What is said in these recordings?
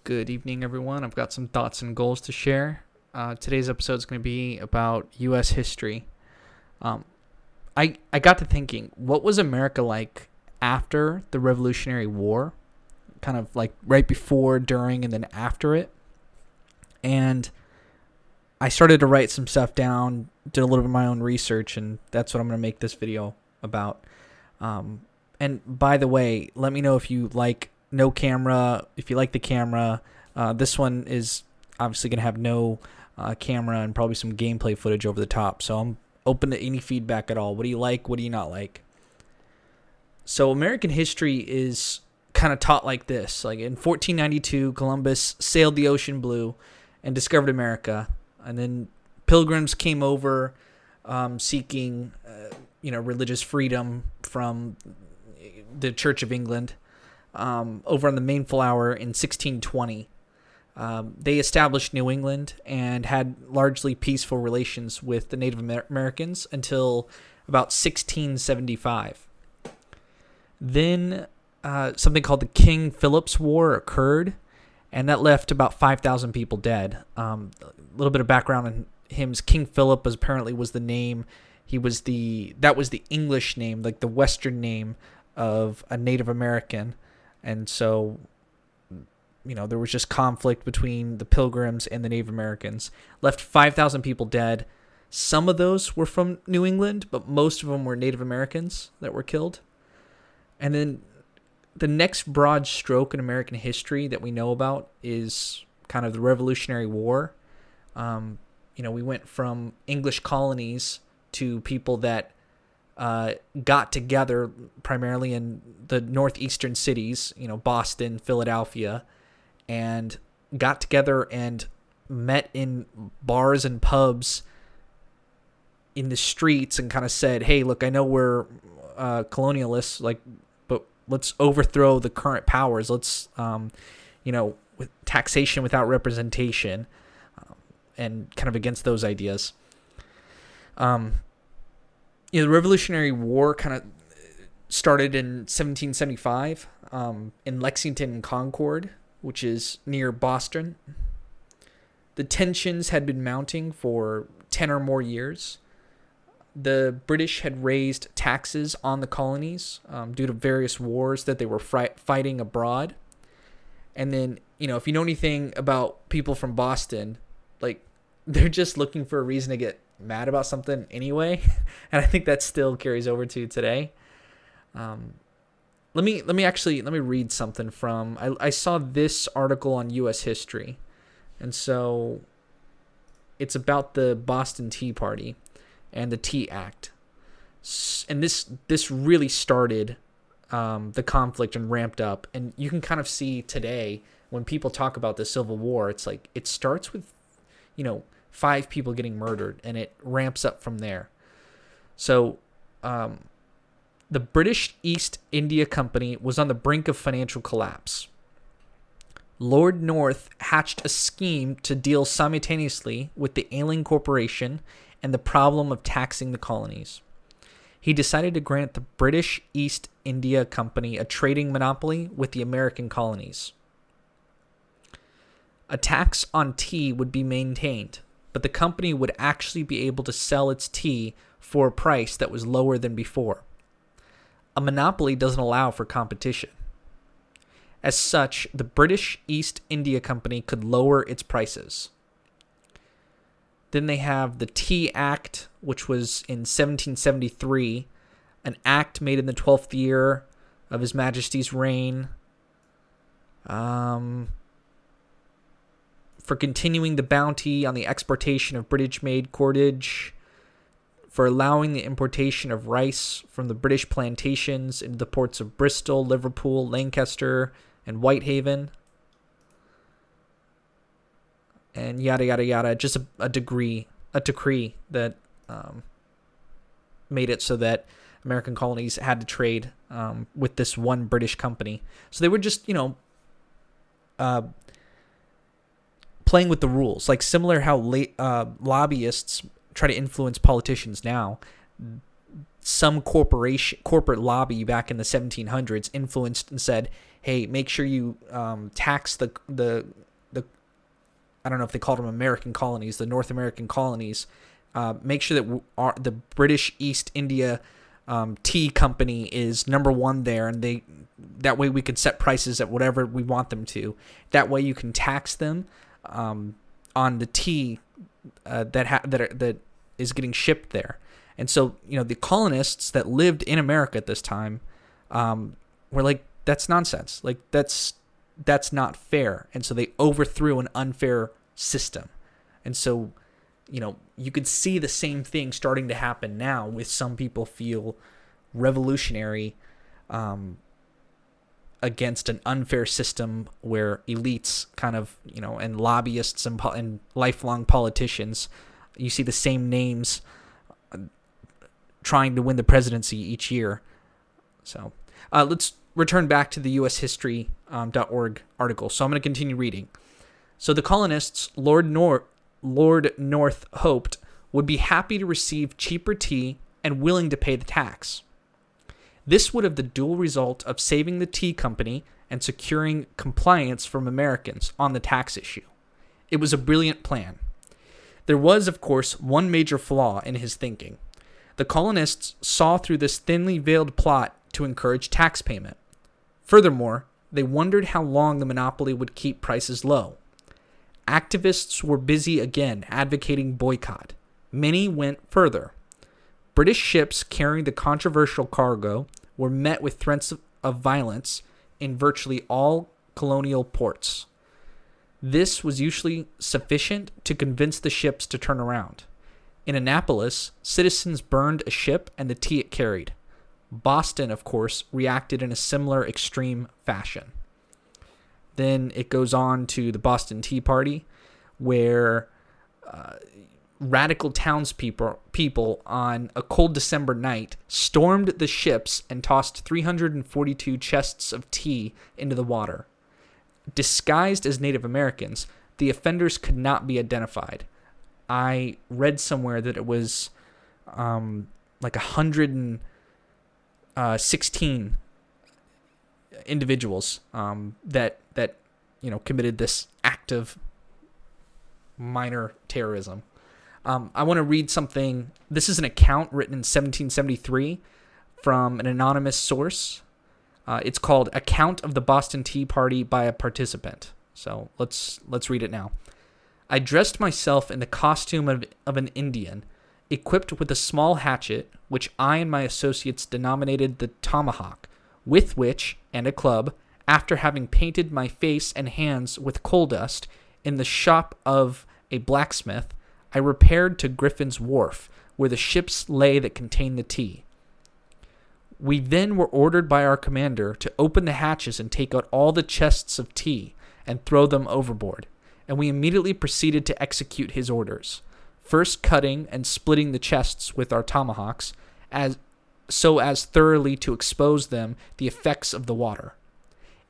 Good evening, everyone. I've got some thoughts and goals to share. Today's episode is going to be about U.S. history. I got to thinking, what was America like after the Revolutionary War? Kind of like right before, during, and then after it. And I started to write some stuff down, did a little bit of my own research, and that's what I'm going to make this video about. And by the way, let me know if you like no camera, if you like the camera. This one is obviously going to have no camera and probably some gameplay footage over the top. So I'm open to any feedback at all. What do you like? What do you not like? So American history is kind of taught like this. Like in 1492, Columbus sailed the ocean blue and discovered America. And then pilgrims came over seeking religious freedom from the Church of England. Over on the Mayflower in 1620. They established New England and had largely peaceful relations with the Native Americans until about 1675. Then something called the King Philip's War occurred, and that left about 5,000 people dead. A little bit of background on him: King Philip apparently was the name. That was the English name, like the Western name of a Native American. And so, there was just conflict between the Pilgrims and the Native Americans. Left 5,000 people dead. Some of those were from New England, but most of them were Native Americans that were killed. And then the next broad stroke in American history that we know about is kind of the Revolutionary War. We went from English colonies to people that got together primarily in the northeastern cities, Boston, Philadelphia, and got together and met in bars and pubs in the streets and kind of said, hey, look, I know we're colonialists, but let's overthrow the current powers. Let's, with taxation without representation, and kind of against those ideas. The Revolutionary War kind of started in 1775 in Lexington and Concord, which is near Boston. The tensions had been mounting for 10 or more years. The British had raised taxes on the colonies due to various wars that they were fighting abroad. And then, if you know anything about people from Boston, they're just looking for a reason to get mad about something anyway, and I think that still carries over to today. Let me read something from. I saw this article on U.S. history, and so it's about the Boston Tea Party and the Tea Act, and this really started the conflict and ramped up, and you can kind of see today when people talk about the Civil War, it's like it starts with 5 people getting murdered, and it ramps up from there. So the British East India Company was on the brink of financial collapse. Lord North hatched a scheme to deal simultaneously with the ailing corporation and the problem of taxing the colonies. He decided to grant the British East India Company a trading monopoly with the American colonies. A tax on tea would be maintained, but the company would actually be able to sell its tea for a price that was lower than before. A monopoly doesn't allow for competition. As such, the British East India Company could lower its prices. Then they have the Tea Act, which was in 1773, an act made in the 12th year of His Majesty's reign. For continuing the bounty on the exportation of British-made cordage, for allowing the importation of rice from the British plantations into the ports of Bristol, Liverpool, Lancaster, and Whitehaven, and yada, yada, yada. Just a decree that made it so that American colonies had to trade with this one British company. So they were just, playing with the rules, like similar how lobbyists try to influence politicians now. Some corporate lobby back in the 1700s influenced and said, hey, make sure you tax the I don't know if they called them American colonies, the North American colonies. Make sure that the British East India tea company is number one there, and that way we can set prices at whatever we want them to. That way you can tax them on the tea that is getting shipped there. And so, the colonists that lived in America at this time were like, that's nonsense. Like, that's not fair. And so they overthrew an unfair system. And so, you could see the same thing starting to happen now, with some people feel revolutionary against an unfair system where elites kind of, and lobbyists and lifelong politicians, you see the same names trying to win the presidency each year. So let's return back to the ushistory.org article. So I'm going to continue reading. So the colonists, Lord North hoped, would be happy to receive cheaper tea and willing to pay the tax. This would have the dual result of saving the tea company and securing compliance from Americans on the tax issue. It was a brilliant plan. There was, of course, one major flaw in his thinking. The colonists saw through this thinly veiled plot to encourage tax payment. Furthermore, they wondered how long the monopoly would keep prices low. Activists were busy again advocating boycott. Many went further. British ships carrying the controversial cargo were met with threats of violence in virtually all colonial ports. This was usually sufficient to convince the ships to turn around. In Annapolis, citizens burned a ship and the tea it carried. Boston, of course, reacted in a similar extreme fashion. Then it goes on to the Boston Tea Party, where radical townspeople on a cold December night stormed the ships and tossed 342 chests of tea into the water. Disguised as Native Americans, the offenders could not be identified. I read somewhere that it was like 116 individuals that committed this act of minor terrorism. I want to read something. This is an account written in 1773 from an anonymous source. It's called "Account of the Boston Tea Party by a Participant." So let's read it now. I dressed myself in the costume of an Indian, equipped with a small hatchet, which I and my associates denominated the tomahawk, with which, and a club, after having painted my face and hands with coal dust in the shop of a blacksmith, I repaired to Griffin's Wharf, where the ships lay that contained the tea. We then were ordered by our commander to open the hatches and take out all the chests of tea and throw them overboard, and we immediately proceeded to execute his orders, first cutting and splitting the chests with our tomahawks, so as thoroughly to expose them the effects of the water.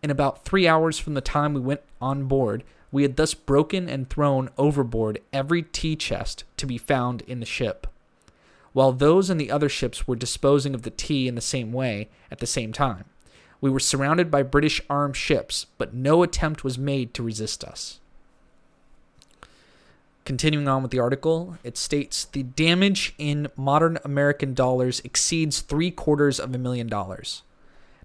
In about 3 hours from the time we went on board, we had thus broken and thrown overboard every tea chest to be found in the ship, while those in the other ships were disposing of the tea in the same way at the same time. We were surrounded by British armed ships, but no attempt was made to resist us. Continuing on with the article, it states, the damage in modern American dollars exceeds $750,000.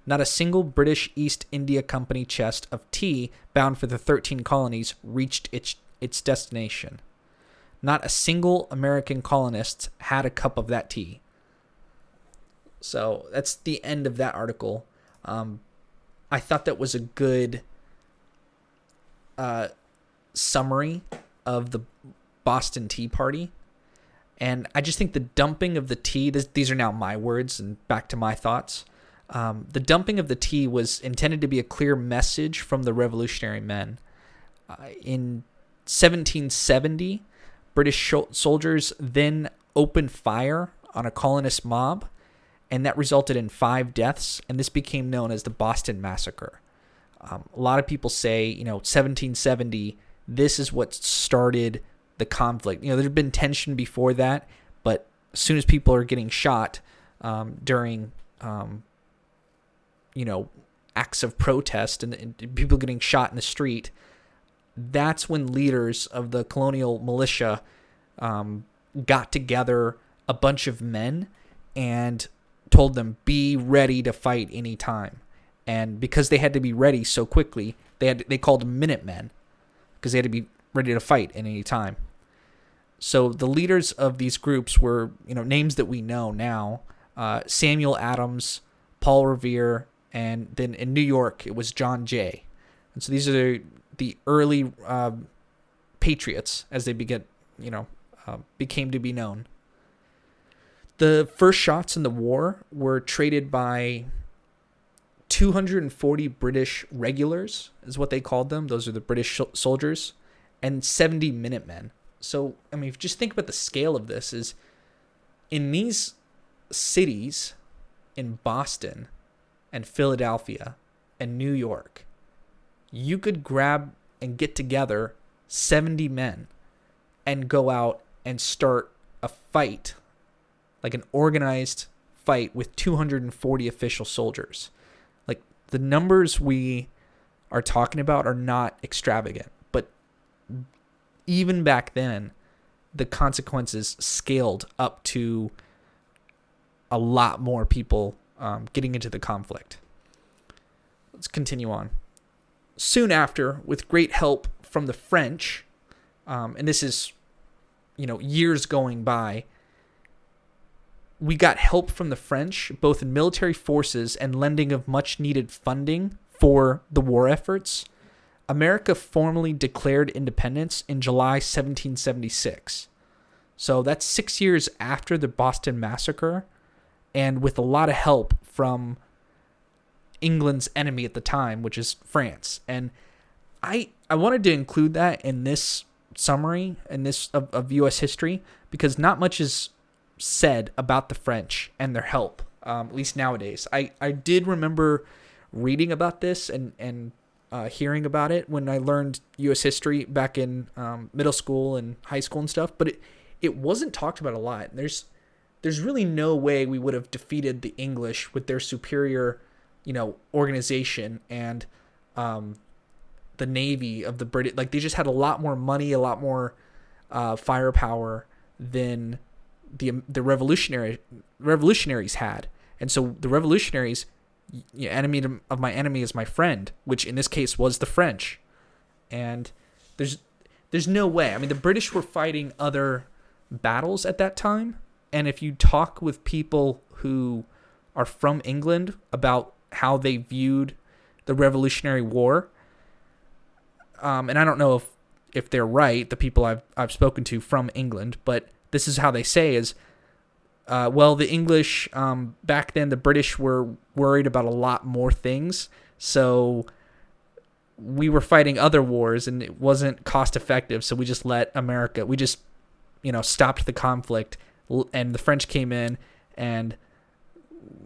Not a single British East India Company chest of tea bound for the 13 colonies reached its destination. Not a single American colonist had a cup of that tea. So that's the end of that article. I thought that was a good summary of the Boston Tea Party. And I just think the dumping of the tea, these are now my words and back to my thoughts. The dumping of the tea was intended to be a clear message from the revolutionary men. In 1770, British soldiers then opened fire on a colonist mob, and that resulted in 5 deaths, and this became known as the Boston Massacre. A lot of people say, 1770, this is what started the conflict. There's been tension before that, but as soon as people are getting shot during, acts of protest and people getting shot in the street, that's when leaders of the colonial militia got together a bunch of men and told them, be ready to fight anytime. And because they had to be ready so quickly, they called them Minutemen, because they had to be ready to fight at any time. So the leaders of these groups were, names that we know now, Samuel Adams, Paul Revere, and then in New York, it was John Jay. And so these are the early patriots as they became to be known. The first shots in the war were traded by 240 British regulars, is what they called them. Those are the British soldiers, and 70 Minutemen. So, if you just think about the scale of this, is in these cities, in Boston and Philadelphia and New York, you could grab and get together 70 men and go out and start a fight, like an organized fight with 240 official soldiers. Like, the numbers we are talking about are not extravagant, but even back then, the consequences scaled up to a lot more people getting into the conflict. Let's continue on. Soon after, with great help from the French, and this is, years going by, we got help from the French, both in military forces and lending of much needed funding for the war efforts. America formally declared independence in July 1776. So that's 6 years after the Boston Massacre, and with a lot of help from England's enemy at the time, which is France. And I wanted to include that in this summary in this of U.S. history, because not much is said about the French and their help, at least nowadays. I did remember reading about this and hearing about it when I learned U.S. history back in middle school and high school and stuff, but it wasn't talked about a lot. There's really no way we would have defeated the English with their superior, organization and the Navy of the British. Like, they just had a lot more money, a lot more firepower than the revolutionaries had. And so the revolutionaries, enemy of my enemy is my friend, which in this case was the French. And there's no way. The British were fighting other battles at that time. And if you talk with people who are from England about how they viewed the Revolutionary War, and I don't know if they're right, the people I've spoken to from England, but this is how they say is, the English, back then the British were worried about a lot more things, so we were fighting other wars and it wasn't cost effective, so we just stopped the conflict, and the French came in and,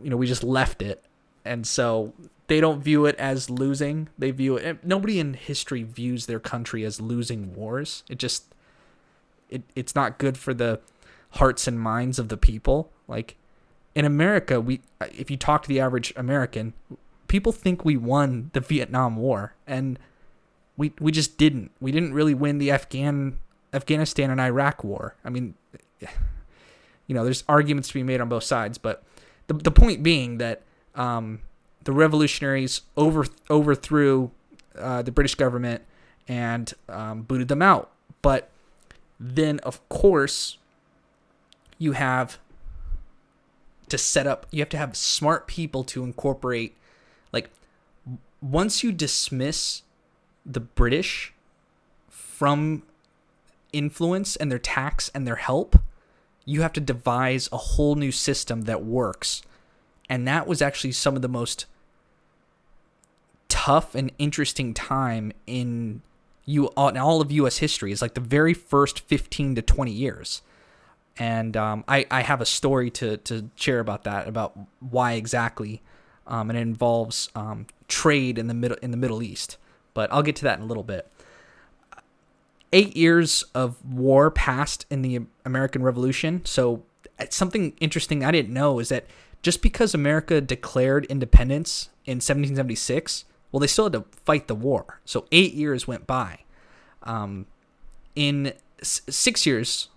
we just left it. And so they don't view it as losing. They view it, nobody in history views their country as losing wars. It's not good for the hearts and minds of the people. Like, in America, if you talk to the average American, people think we won the Vietnam War, and we just didn't. We didn't really win the Afghanistan and Iraq War. There's arguments to be made on both sides, but the point being that the revolutionaries overthrew the British government and booted them out. But then, of course, you have to have smart people to incorporate. Like, once you dismiss the British from influence and their tax and their help, you have to devise a whole new system that works. And that was actually some of the most tough and interesting time in all of U.S. history. Is like the very first 15 to 20 years. And I have a story to share about that, about why exactly, and it involves trade in the Middle East. But I'll get to that in a little bit. 8 years of war passed in the American Revolution. So something interesting I didn't know is that just because America declared independence in 1776, well, they still had to fight the war. So 8 years went by. In 6 years,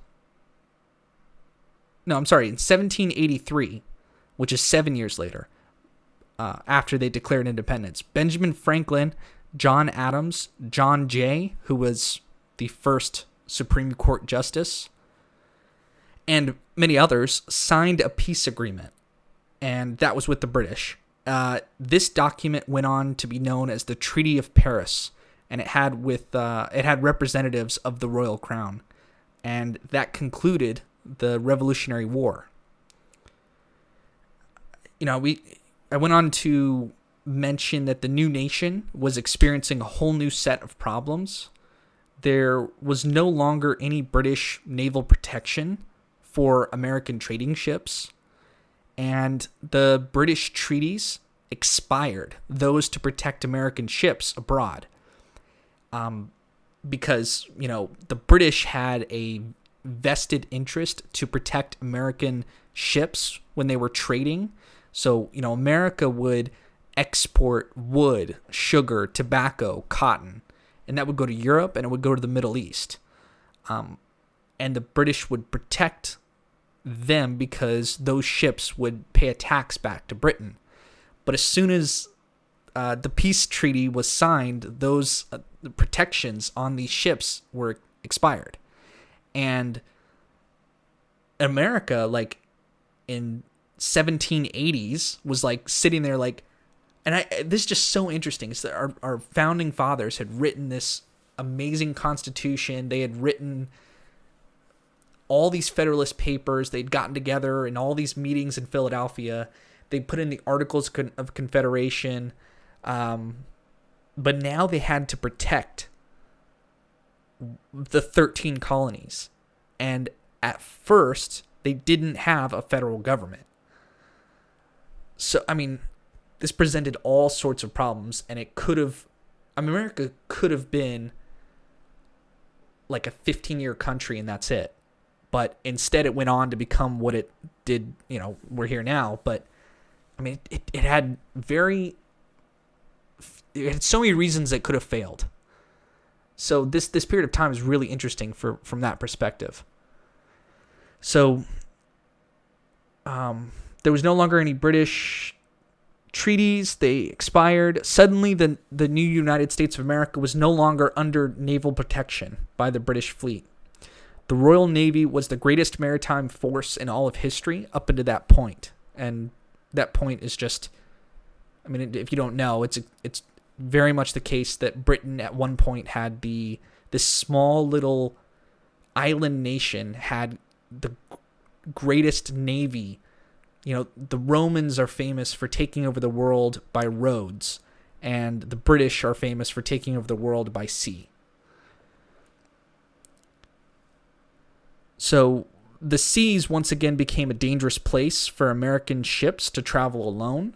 no, I'm sorry, in 1783, which is 7 years later, after they declared independence, Benjamin Franklin, John Adams, John Jay, who was the first Supreme Court justice, and many others signed a peace agreement, and that was with the British. This document went on to be known as the Treaty of Paris, and it had representatives of the royal crown, and that concluded the Revolutionary War. I went on to mention that the new nation was experiencing a whole new set of problems. There was no longer any British naval protection for American trading ships, and the British treaties expired, those to protect American ships abroad. Because, the British had a vested interest to protect American ships when they were trading. So, America would export wood, sugar, tobacco, cotton, and that would go to Europe and it would go to the Middle East. And the British would protect them because those ships would pay a tax back to Britain. But as soon as the peace treaty was signed, those protections on these ships were expired. And America, in 1780s, was sitting there and this is just so interesting. It's that our founding fathers had written this amazing constitution. They had written all these Federalist Papers. They'd gotten together in all these meetings in Philadelphia. They put in the Articles of Confederation. But now they had to protect the 13 colonies. And at first, they didn't have a federal government. So, this presented all sorts of problems, and America could have been a 15-year country, and that's it. But instead, it went on to become what it did. We're here now. But it had so many reasons it could have failed. So this period of time is really interesting from that perspective. So there was no longer any British treaties. They expired. Suddenly, the new United States of America was no longer under naval protection by the British fleet. The Royal Navy was the greatest maritime force in all of history up until that point. And that point is just, if you don't know, it's very much the case that Britain at one point had this small little island nation had the greatest navy. The Romans are famous for taking over the world by roads, and the British are famous for taking over the world by sea. So the seas once again became a dangerous place for American ships to travel alone.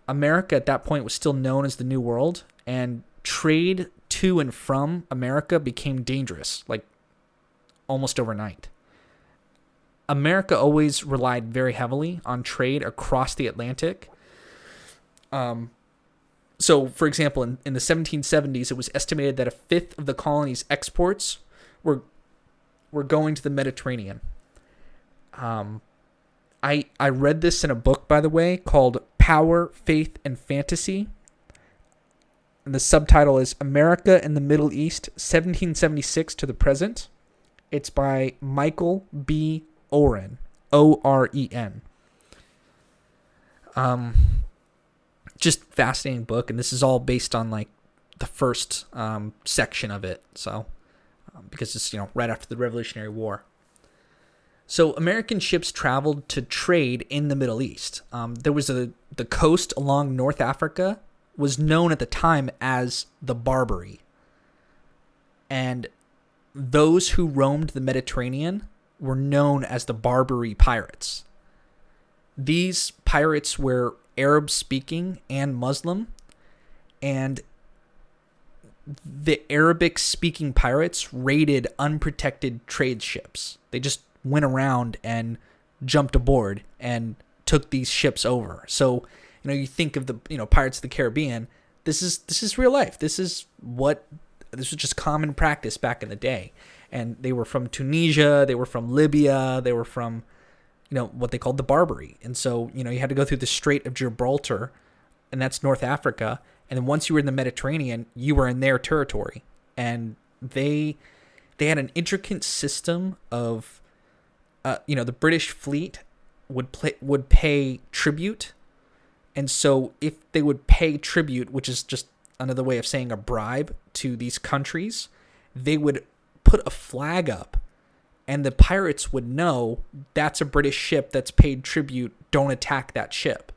America at that point was still known as the New World, and trade to and from America became dangerous, almost overnight. America always relied very heavily on trade across the Atlantic. So, for example, in the 1770s, it was estimated that a fifth of the colony's exports were going to the Mediterranean. I read this in a book, by the way, called Power, Faith, and Fantasy. And the subtitle is America and the Middle East, 1776 to the Present. It's by Michael B. Oren, O-R-E-N. Just fascinating book, and this is all based on the first section of it. So, because it's right after the Revolutionary War. So American ships traveled to trade in the Middle East. There was the coast along North Africa was known at the time as the Barbary. And those who roamed the Mediterranean were known as the Barbary Pirates. These pirates were Arab-speaking and Muslim, and the Arabic-speaking pirates raided unprotected trade ships. They just went around and jumped aboard and took these ships over. So, you think of the, Pirates of the Caribbean. This is real life. This was just common practice back in the day. And they were from Tunisia, they were from Libya, they were from, what they called the Barbary. And so, you had to go through the Strait of Gibraltar, and that's North Africa. And then once you were in the Mediterranean, you were in their territory. And they had an intricate system of, the British fleet would pay tribute. And so if they would pay tribute, which is just another way of saying a bribe to these countries, they would put a flag up, and the pirates would know that's a British ship that's paid tribute. Don't attack that ship.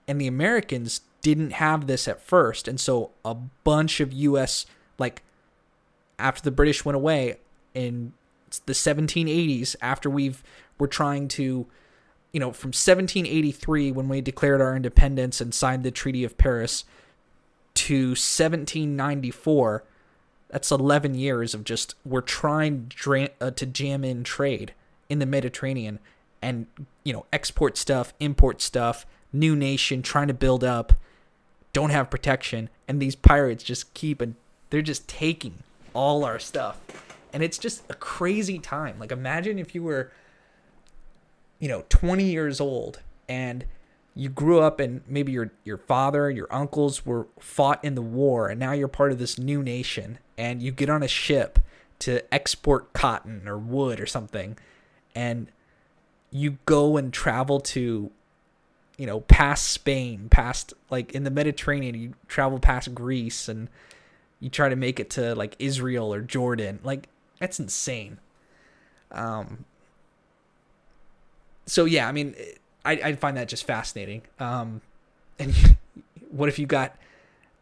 And the Americans didn't have this at first. And so a bunch of U.S., after the British went away in the 1780s, after we're trying to, from 1783, when we declared our independence and signed the Treaty of Paris, to 1794, that's 11 years of just, we're trying to jam in trade in the Mediterranean and, export stuff, import stuff, new nation, trying to build up, don't have protection. And these pirates just they're just taking all our stuff. And it's just a crazy time. Imagine if you were, 20 years old and you grew up and maybe your father, your uncles were fought in the war, and now you're part of this new nation, and you get on a ship to export cotton or wood or something, and you go and travel to, past Spain, past in the Mediterranean, you travel past Greece, and you try to make it to Israel or Jordan. That's insane. So yeah, I mean, I find that just fascinating. And what if you got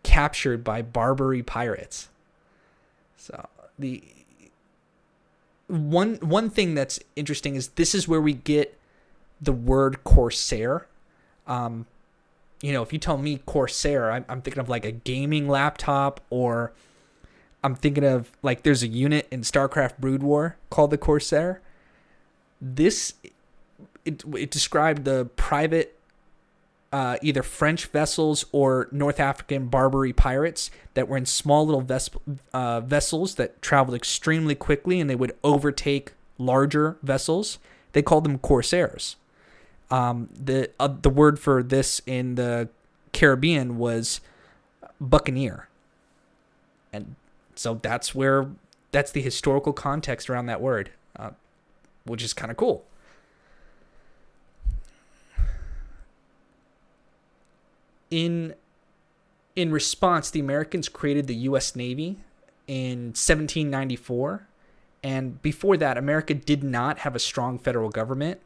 captured by Barbary pirates? So the one thing that's interesting is this is where we get the word Corsair. If you tell me Corsair, I'm thinking of a gaming laptop, or I'm thinking of there's a unit in StarCraft Brood War called the Corsair. It described the private, either French vessels or North African Barbary pirates that were in small little vessels that traveled extremely quickly, and they would overtake larger vessels. They called them Corsairs. The word for this in the Caribbean was buccaneer. And so that's the historical context around that word, which is kind of cool. In response, the Americans created the U.S. Navy in 1794. And before that, America did not have a strong federal government.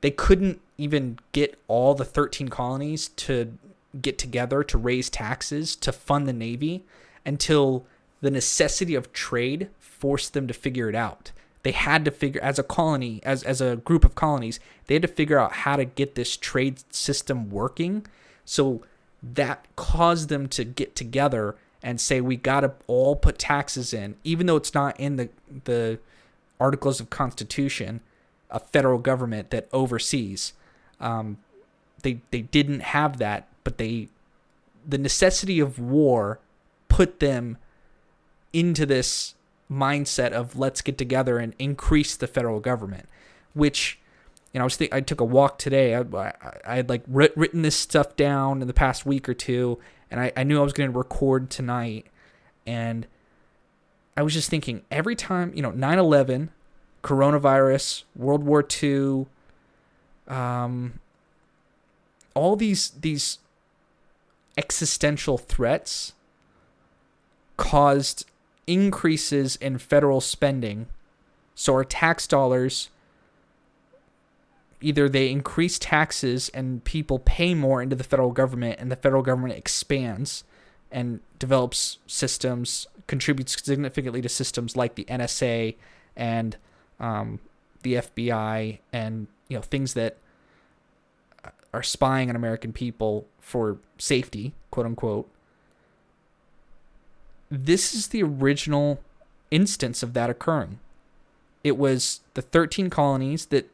They couldn't even get all the 13 colonies to get together to raise taxes to fund the Navy until the necessity of trade forced them to figure it out. They had to figure, as a colony, as a group of colonies, they had to figure out how to get this trade system working. So that caused them to get together and say, we got to all put taxes in, even though it's not in the Articles of Constitution, a federal government that oversees. They didn't have that, but the necessity of war put them into this mindset of let's get together and increase the federal government, which, I took a walk today. I had written this stuff down in the past week or two, and I knew I was going to record tonight. And I was just thinking, every time, 9/11, coronavirus, World War II, all these existential threats caused increases in federal spending. So our tax dollars, either they increase taxes and people pay more into the federal government, and the federal government expands and develops systems, contributes significantly to systems like the NSA and the FBI, and things that are spying on American people for safety, quote unquote. This is the original instance of that occurring. It was the 13 colonies that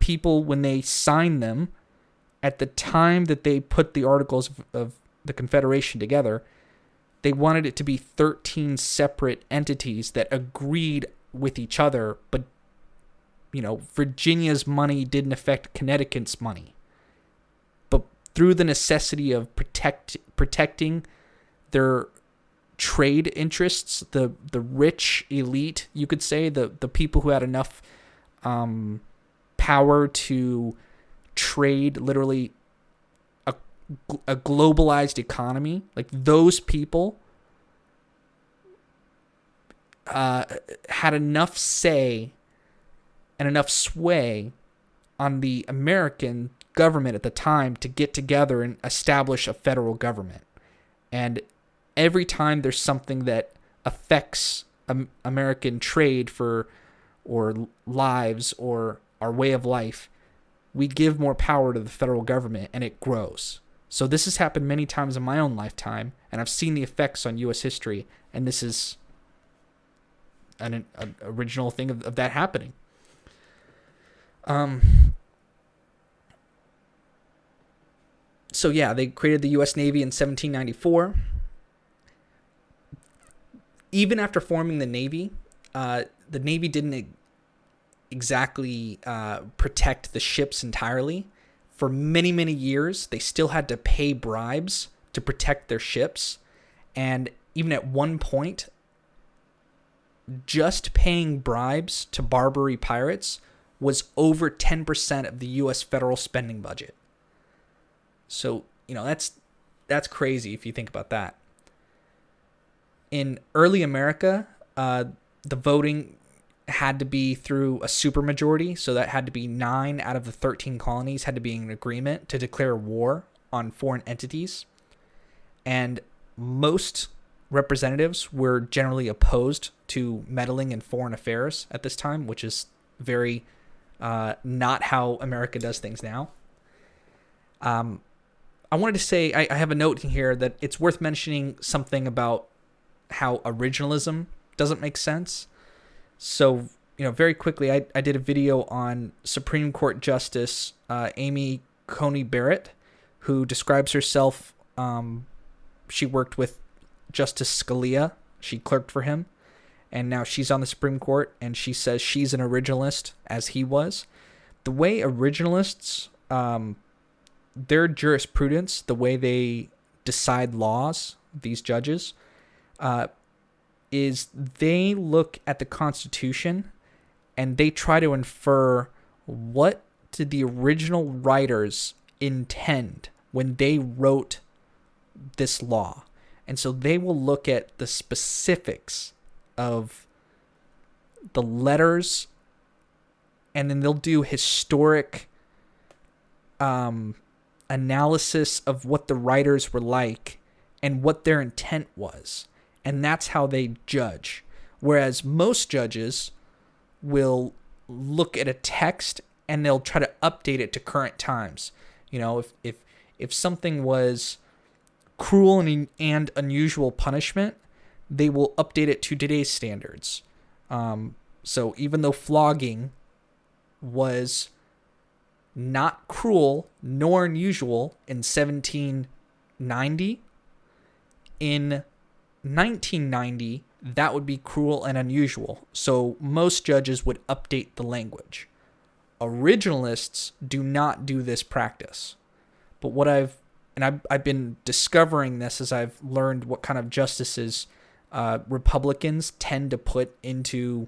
people, when they signed them, at the time that they put the Articles of the Confederation together, they wanted it to be 13 separate entities that agreed with each other, but, Virginia's money didn't affect Connecticut's money. But through the necessity of protecting their trade interests, the rich elite, you could say, the people who had enough power to trade literally a globalized economy, like those people had enough say and enough sway on the American government at the time to get together and establish a federal government. And every time there's something that affects American trade or lives or our way of life, we give more power to the federal government and it grows. So this has happened many times in my own lifetime, and I've seen the effects on U.S. history, and this is an original thing of that happening. So yeah, they created the U.S. Navy in 1794. Even after forming the Navy didn't exactly protect the ships entirely. For many, many years, they still had to pay bribes to protect their ships. And even at one point, just paying bribes to Barbary Pirates was over 10% of the U.S. federal spending budget. So, that's crazy if you think about that. In early America, the voting had to be through a supermajority, so that had to be 9 out of the 13 colonies had to be in agreement to declare war on foreign entities. And most representatives were generally opposed to meddling in foreign affairs at this time, which is very not how America does things now. I wanted to say, I have a note here that it's worth mentioning something about how originalism doesn't make sense. So, very quickly, I did a video on Supreme Court Justice Amy Coney Barrett, who describes herself, she worked with Justice Scalia. She clerked for him, and now she's on the Supreme Court, and she says she's an originalist, as he was. The way originalists, their jurisprudence, the way they decide laws, these judges, is they look at the Constitution and they try to infer what did the original writers intend when they wrote this law. And so they will look at the specifics of the letters, and then they'll do historic analysis of what the writers were like and what their intent was. And that's how they judge. Whereas most judges will look at a text and they'll try to update it to current times. If something was cruel and unusual punishment, they will update it to today's standards. So even though flogging was not cruel nor unusual in 1790, in 1990, that would be cruel and unusual. So most judges would update the language. Originalists do not do this practice. But what I've been discovering this as I've learned what kind of justices Republicans tend to put into,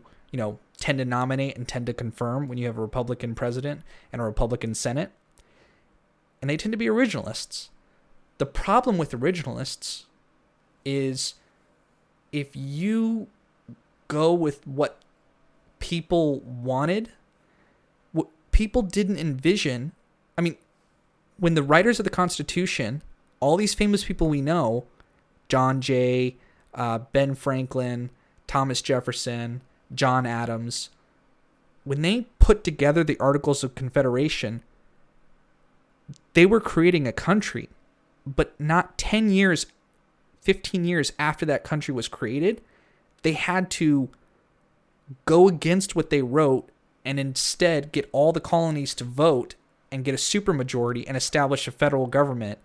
tend to nominate and tend to confirm when you have a Republican president and a Republican Senate. And they tend to be originalists. The problem with originalists is if you go with what people wanted, what people didn't envision. I mean, when the writers of the Constitution, all these famous people we know, John Jay, Ben Franklin, Thomas Jefferson, John Adams, when they put together the Articles of Confederation, they were creating a country, but not 10 years 15 years after that country was created, they had to go against what they wrote and instead get all the colonies to vote and get a supermajority and establish a federal government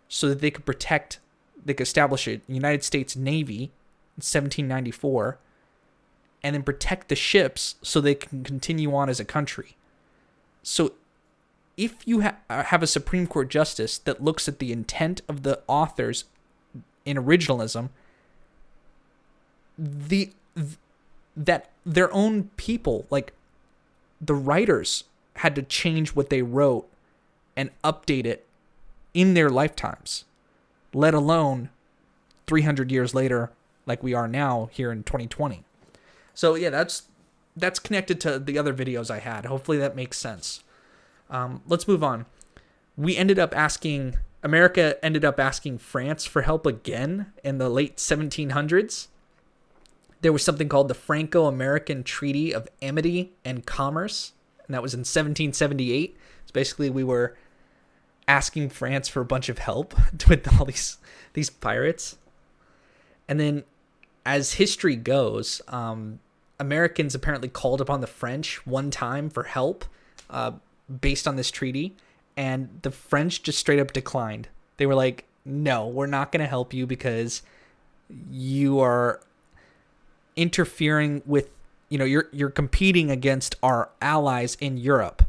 so that they could establish a United States Navy in 1794 and then protect the ships so they can continue on as a country. So if you have a Supreme Court justice that looks at the intent of the authors in originalism, that their own people, like the writers, had to change what they wrote and update it in their lifetimes, let alone 300 years later, like we are now here in 2020. So yeah, that's connected to the other videos I had. Hopefully that makes sense. Let's move on. America ended up asking France for help again in the late 1700s. There was something called the Franco-American Treaty of Amity and Commerce, and that was in 1778. So basically we were asking France for a bunch of help with all these pirates. And then as history goes, Americans apparently called upon the French one time for help based on this treaty, and the French just straight up declined. They were like, no, we're not going to help you because you are interfering with, you're competing against our allies in Europe.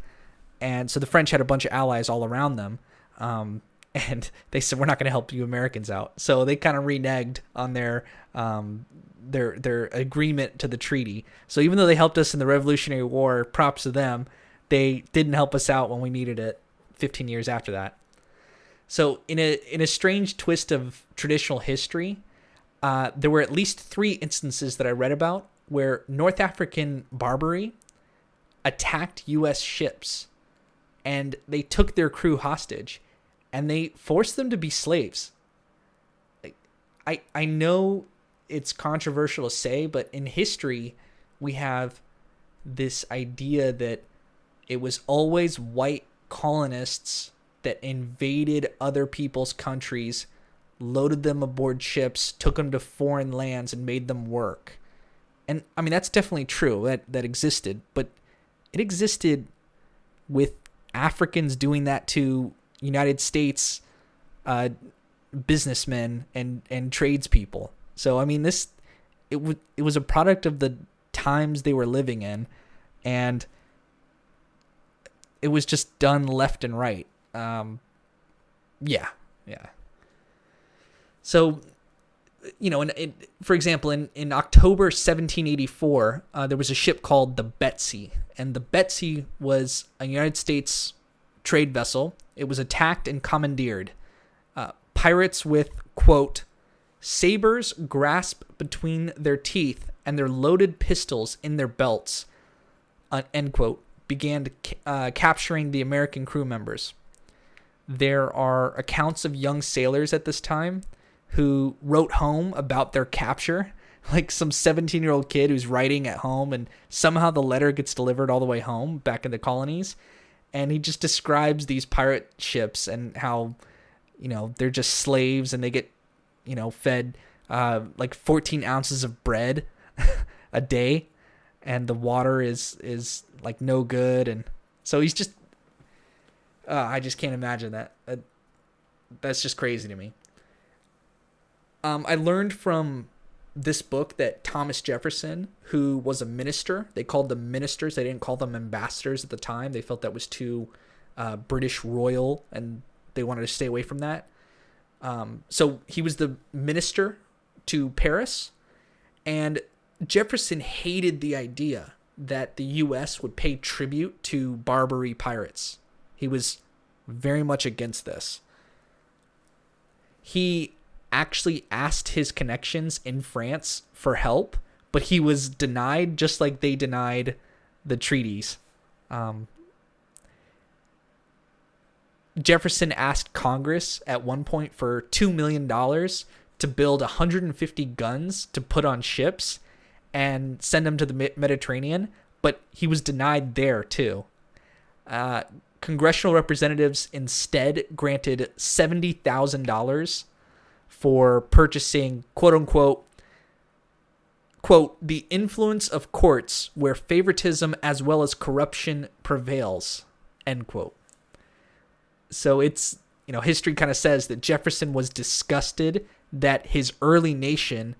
And so the French had a bunch of allies all around them. And they said, we're not going to help you Americans out. So they kind of reneged on their agreement to the treaty. So even though they helped us in the Revolutionary War, props to them, they didn't help us out when we needed it 15 years after that. So in a strange twist of traditional history, there were at least 3 instances that I read about where North African Barbary attacked U.S. ships, and they took their crew hostage, and they forced them to be slaves. I know it's controversial to say, but in history, we have this idea that it was always white colonists that invaded other people's countries, loaded them aboard ships, took them to foreign lands, and made them work. And I mean, that's definitely true. That existed, but it existed with Africans doing that to United States businessmen and tradespeople. So I mean, it was a product of the times they were living in, and it was just done left and right. Yeah. So, for example, in October 1784, there was a ship called the Betsy, and the Betsy was a United States trade vessel. It was attacked and commandeered. Pirates with, quote, sabers grasped between their teeth and their loaded pistols in their belts, end quote, began capturing the American crew members. There are accounts of young sailors at this time who wrote home about their capture, like some 17-year-old kid who's writing at home, and somehow the letter gets delivered all the way home back in the colonies, and he just describes these pirate ships and how, they're just slaves, and they get, fed like 14 ounces of bread a day, and the water is like no good, and so he's just I just can't imagine that. That's just crazy to me. I learned from this book that Thomas Jefferson, who was a minister, they called them ministers, they didn't call them ambassadors at the time. They felt that was too British royal, and they wanted to stay away from that. So he was the minister to Paris, and Jefferson hated the idea that the U.S. would pay tribute to Barbary pirates. He was very much against this. He actually asked his connections in France for help, but he was denied, just like they denied the treaties. Jefferson asked Congress at one point for $2 million to build 150 guns to put on ships and send them to the Mediterranean, but he was denied there too. Congressional representatives instead granted $70,000 for purchasing quote quote, the influence of courts where favoritism as well as corruption prevails, end quote. So it's, history kind of says that Jefferson was disgusted that his early nation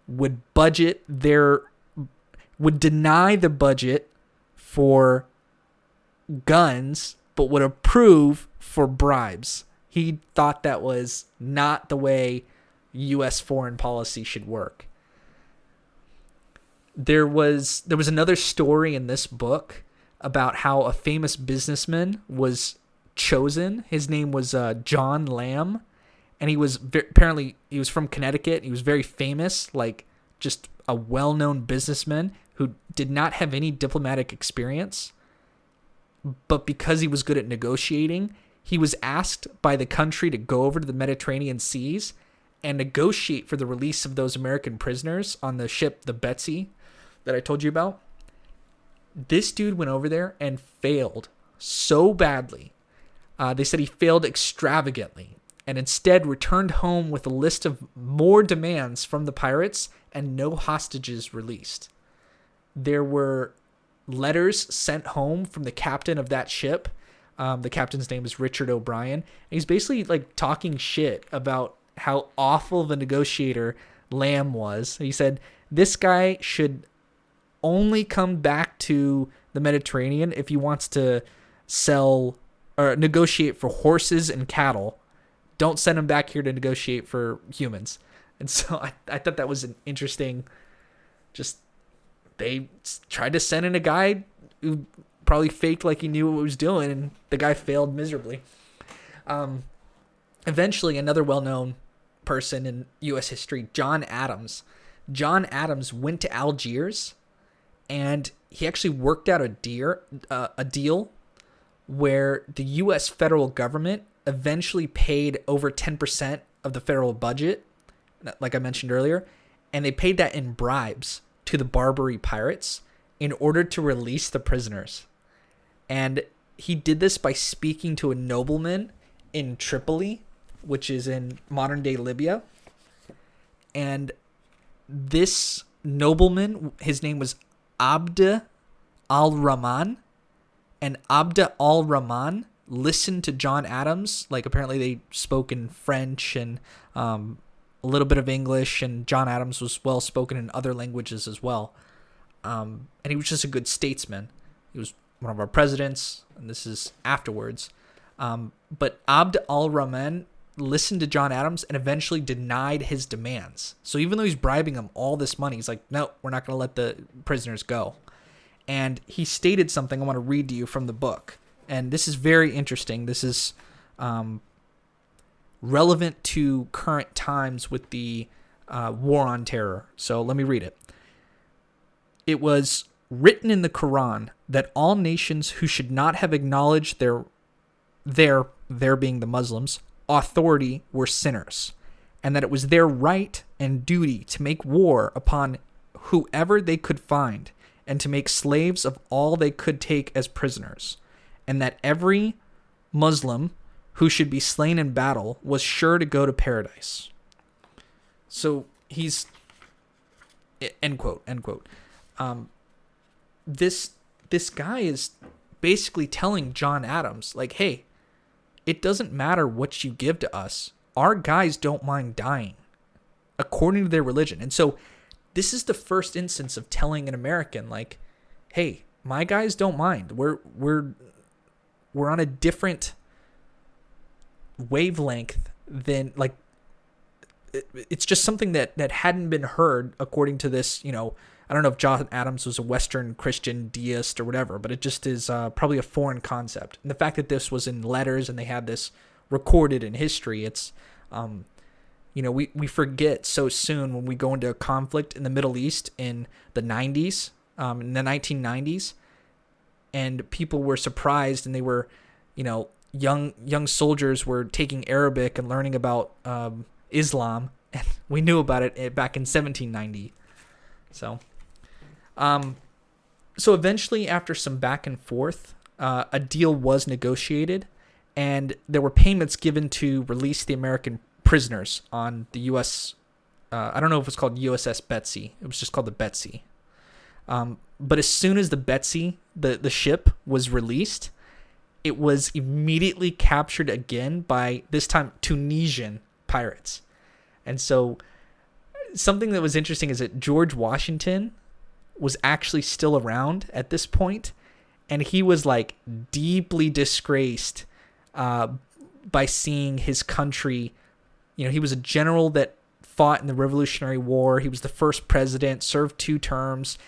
would deny the budget for guns, but would approve for bribes. He thought that was not the way U.S. foreign policy should work. There was another story in this book about how a famous businessman was chosen. His name was John Lamb, and he was apparently he was from Connecticut. He was very famous, like just a well-known businessman who did not have any diplomatic experience. But because he was good at negotiating, he was asked by the country to go over to the Mediterranean seas and negotiate for the release of those American prisoners on the ship, the Betsy, that I told you about. This dude went over there and failed so badly. They said he failed extravagantly and instead returned home with a list of more demands from the pirates and no hostages released. There were letters sent home from the captain of that ship. The captain's name is Richard O'Brien. And he's basically like talking shit about how awful of a negotiator Lamb was. He said, this guy should only come back to the Mediterranean if he wants to sell or negotiate for horses and cattle. Don't send him back here to negotiate for humans. And so I thought that was an interesting, they tried to send in a guy who probably faked like he knew what he was doing, and the guy failed miserably. Eventually, another well-known person in U.S. history, John Adams. John Adams went to Algiers, and he actually worked out a deal where the U.S. federal government eventually paid over 10% of the federal budget, like I mentioned earlier, and they paid that in bribes to the Barbary Pirates in order to release the prisoners. And he did this by speaking to a nobleman in Tripoli, which is in modern-day Libya. And this nobleman, his name was Abd al-Rahman, and Abd al-Rahman listened to John Adams. Like, apparently they spoke in French and a little bit of English, and John Adams was well spoken in other languages as well. And he was just a good statesman. He was one of our presidents, and this is afterwards. But Abd al-Rahman listened to John Adams and eventually denied his demands. So even though he's bribing him all this money, he's like, no, we're not going to let the prisoners go. And he stated something I want to read to you from the book. And this is very interesting. This is relevant to current times with the war on terror. So let me read it. It was written in the Quran that all nations who should not have acknowledged their being the Muslims, authority were sinners, and that it was their right and duty to make war upon whoever they could find and to make slaves of all they could take as prisoners, and that every Muslim who should be slain in battle was sure to go to paradise. So he's, end quote. This guy is basically telling John Adams, like, hey, it doesn't matter what you give to us. Our guys don't mind dying according to their religion. And so this is the first instance of telling an American, like, hey, my guys don't mind. We're on a different wavelength than, like, it's just something that hadn't been heard according to this, I don't know if John Adams was a Western Christian deist or whatever, but it just is probably a foreign concept. And the fact that this was in letters and they had this recorded in history, it's, we forget so soon when we go into a conflict in the Middle East in the 90s, in the 1990s, and people were surprised and they were, young soldiers were taking Arabic and learning about Islam, and we knew about it back in 1790. So eventually, after some back and forth, a deal was negotiated, and there were payments given to release the American prisoners on the U.S. I don't know if it was called USS Betsy. It was just called the Betsy. But as soon as the Betsy, the ship, was released, it was immediately captured again by, this time, Tunisian pirates. And so something that was interesting is that George Washington was actually still around at this point, and he was like deeply disgraced by seeing his country. He was a general that fought in the Revolutionary War. He was the first president, served 2 terms.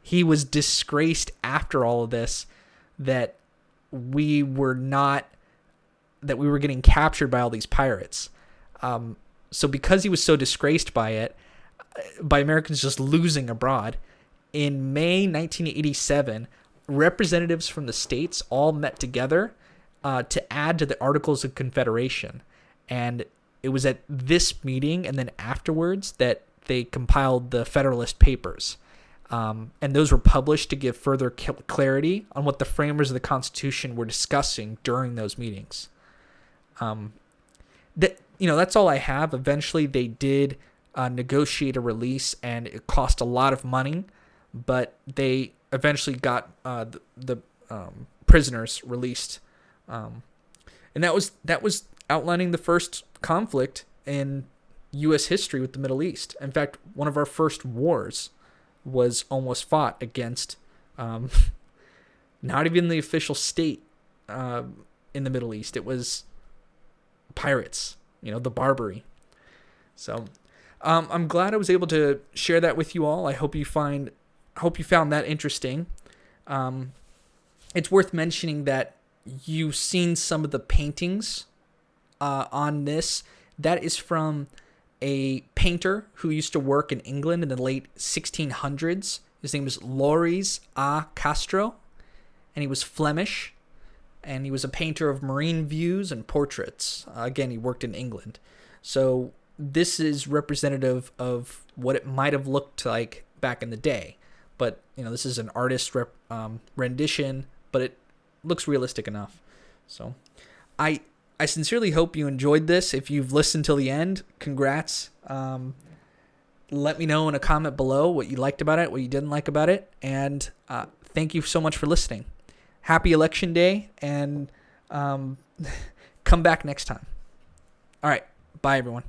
He was disgraced after all of this that we were getting captured by all these pirates. So because he was so disgraced by it, by Americans just losing abroad, in May 1987, representatives from the states all met together to add to the Articles of Confederation. And it was at this meeting and then afterwards that they compiled the Federalist Papers. And those were published to give further clarity on what the framers of the Constitution were discussing during those meetings. That's all I have. Eventually, they did negotiate a release, and it cost a lot of money, but they eventually got the prisoners released, and that was outlining the first conflict in U.S. history with the Middle East. In fact, one of our first wars was almost fought against not even the official state in the Middle East. It was pirates, the Barbary. So I'm glad I was able to share that with you all. I hope you found that interesting. It's worth mentioning that you've seen some of the paintings on this. That is from a painter who used to work in England in the late 1600s. His name was Loris A. Castro, and he was Flemish, and he was a painter of marine views and portraits. Again, he worked in England. So this is representative of what it might have looked like back in the day. But, this is an artist rendition, but it looks realistic enough. So I sincerely hope you enjoyed this. If you've listened till the end, congrats. Let me know in a comment below what you liked about it, what you didn't like about it. And thank you so much for listening. Happy Election Day, and come back next time. All right. Bye, everyone.